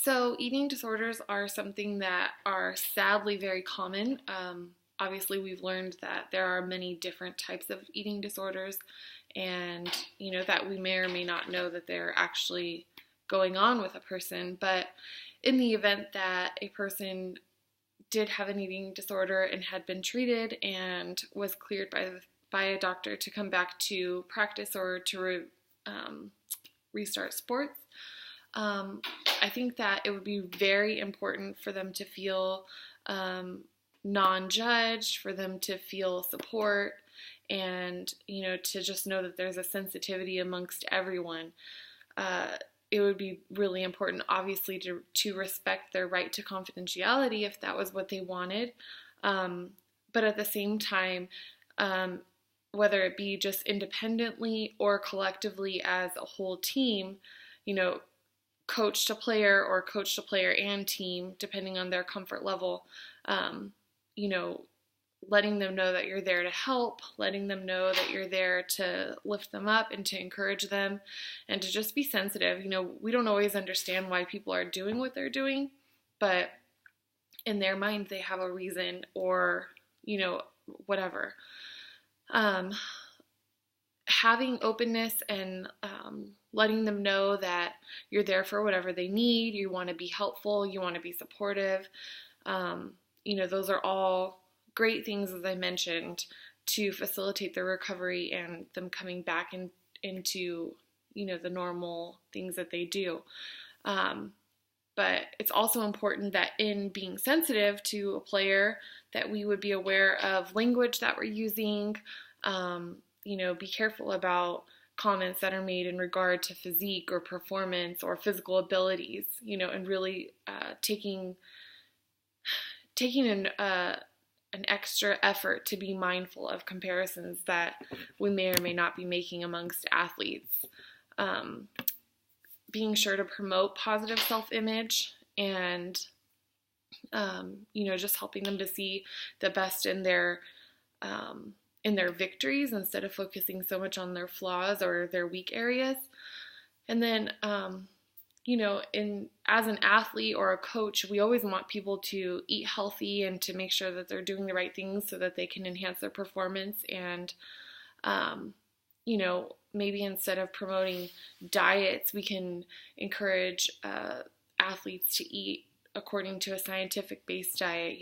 So, eating disorders are something that are sadly very common. Obviously, we've learned that there are many different types of eating disorders, and that we may or may not know that they're actually going on with a person. But in the event that a person did have an eating disorder and had been treated and was cleared by a doctor to come back to practice or to restart sports, I think that it would be very important for them to feel non-judged, for them to feel support, and to just know that there's a sensitivity amongst everyone. It would be really important, obviously, to respect their right to confidentiality if that was what they wanted. But at the same time, whether it be just independently or collectively as a whole team, coach to player or coach to player and team, depending on their comfort level, letting them know that you're there to help, letting them know that you're there to lift them up and to encourage them and to just be sensitive. We don't always understand why people are doing what they're doing, but in their mind, they have a reason or, whatever. Having openness and letting them know that you're there for whatever they need, you want to be helpful, you want to be supportive. Those are all great things, as I mentioned, to facilitate their recovery and them coming back into the normal things that they do. But it's also important that in being sensitive to a player, that we would be aware of language that we're using, be careful about comments that are made in regard to physique or performance or physical abilities, and really taking an extra effort to be mindful of comparisons that we may or may not be making amongst athletes. Being sure to promote positive self-image and, just helping them to see the best in their victories instead of focusing so much on their flaws or their weak areas. And then, as an athlete or a coach, we always want people to eat healthy and to make sure that they're doing the right things so that they can enhance their performance. And, maybe instead of promoting diets, we can encourage athletes to eat according to a scientific-based diet,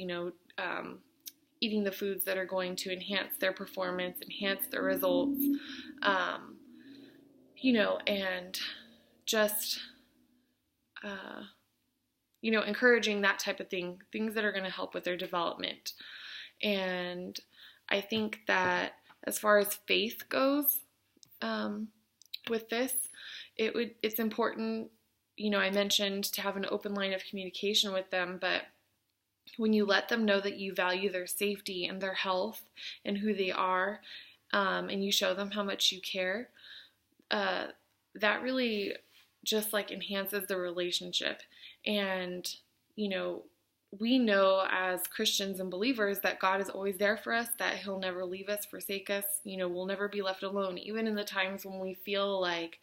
eating the foods that are going to enhance their performance, enhance their results, and just, encouraging that type of thing, things that are going to help with their development. And I think that as far as faith goes, with this, it's important, I mentioned to have an open line of communication with them, but when you let them know that you value their safety and their health and who they are, and you show them how much you care, that really just enhances the relationship. And, we know as Christians and believers that God is always there for us, that He'll never leave us, forsake us. We'll never be left alone, even in the times when we feel like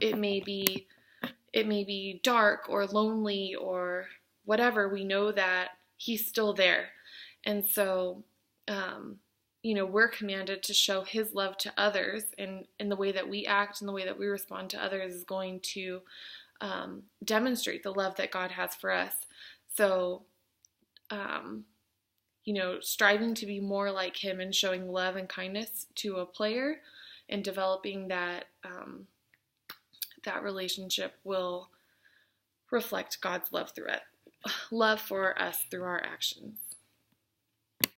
it may be dark or lonely or whatever. We know that He's still there. And so, we're commanded to show His love to others, and in the way that we act and the way that we respond to others is going to demonstrate the love that God has for us. So, striving to be more like Him and showing love and kindness to a player and developing that relationship will reflect God's love for us through our actions.